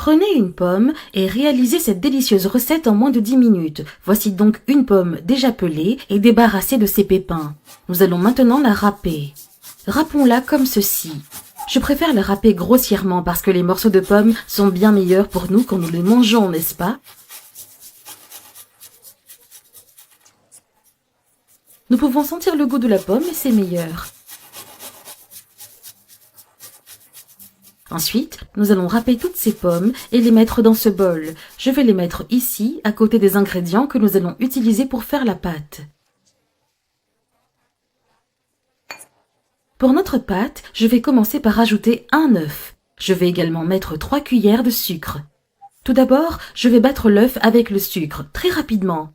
Prenez une pomme et réalisez cette délicieuse recette en moins de 10 minutes. Voici donc une pomme déjà pelée et débarrassée de ses pépins. Nous allons maintenant la râper. Râpons-la comme ceci. Je préfère la râper grossièrement parce que les morceaux de pommes sont bien meilleurs pour nous quand nous les mangeons, n'est-ce pas? Nous pouvons sentir le goût de la pomme et c'est meilleur. Ensuite, nous allons râper toutes ces pommes et les mettre dans ce bol. Je vais les mettre ici, à côté des ingrédients que nous allons utiliser pour faire la pâte. Pour notre pâte, je vais commencer par ajouter un œuf. Je vais également mettre 3 cuillères de sucre. Tout d'abord, je vais battre l'œuf avec le sucre, très rapidement.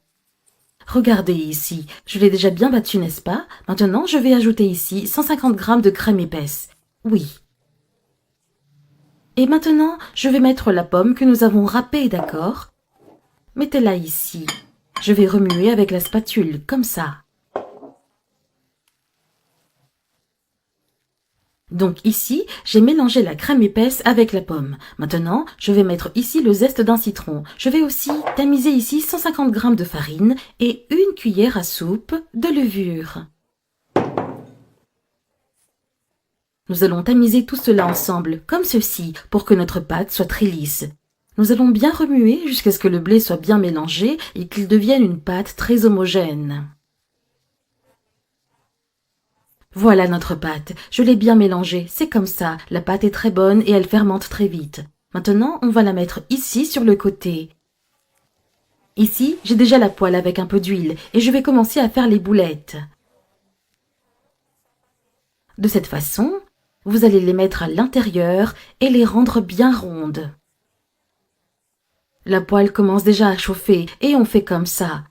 Regardez ici, je l'ai déjà bien battu, n'est-ce pas? Maintenant, je vais ajouter ici 150 g de crème épaisse. Oui. Et maintenant, je vais mettre la pomme que nous avons râpée, d'accord? Mettez-la ici. Je vais remuer avec la spatule, comme ça. Donc ici, j'ai mélangé la crème épaisse avec la pomme. Maintenant, je vais mettre ici le zeste d'un citron. Je vais aussi tamiser ici 150 g de farine et 1 cuillère à soupe de levure. Nous allons tamiser tout cela ensemble, comme ceci, pour que notre pâte soit très lisse. Nous allons bien remuer jusqu'à ce que le blé soit bien mélangé et qu'il devienne une pâte très homogène. Voilà notre pâte. Je l'ai bien mélangée. C'est comme ça. La pâte est très bonne et elle fermente très vite. Maintenant, on va la mettre ici sur le côté. Ici, j'ai déjà la poêle avec un peu d'huile et je vais commencer à faire les boulettes. De cette façon, vous allez les mettre à l'intérieur et les rendre bien rondes. La poêle commence déjà à chauffer et on fait comme ça.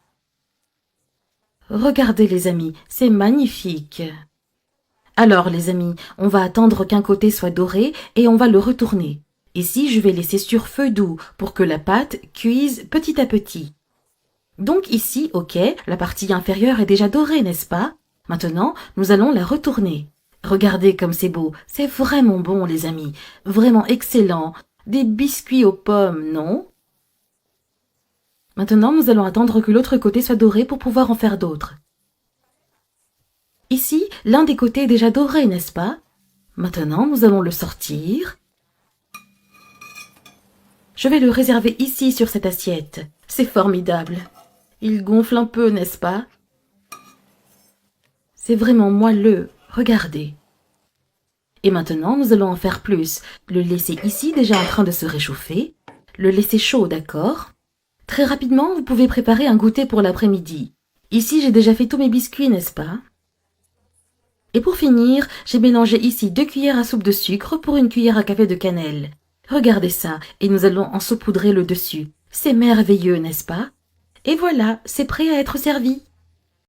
Regardez les amis, c'est magnifique. Alors les amis, on va attendre qu'un côté soit doré et on va le retourner. Ici, je vais laisser sur feu doux pour que la pâte cuise petit à petit. Donc ici, ok, la partie inférieure est déjà dorée, n'est-ce pas? Maintenant, nous allons la retourner. Regardez comme c'est beau, c'est vraiment bon les amis, vraiment excellent. Des biscuits aux pommes, non? Maintenant, nous allons attendre que l'autre côté soit doré pour pouvoir en faire d'autres. Ici, l'un des côtés est déjà doré, n'est-ce pas? Maintenant, nous allons le sortir. Je vais le réserver ici sur cette assiette. C'est formidable. Il gonfle un peu, n'est-ce pas? C'est vraiment moelleux. Regardez. Et maintenant, nous allons en faire plus. Le laisser ici, déjà en train de se réchauffer. Le laisser chaud, d'accord? Très rapidement, vous pouvez préparer un goûter pour l'après-midi. Ici, j'ai déjà fait tous mes biscuits, n'est-ce pas? Et pour finir, j'ai mélangé ici 2 cuillères à soupe de sucre pour 1 cuillère à café de cannelle. Regardez ça, et nous allons en saupoudrer le dessus. C'est merveilleux, n'est-ce pas? Et voilà, c'est prêt à être servi.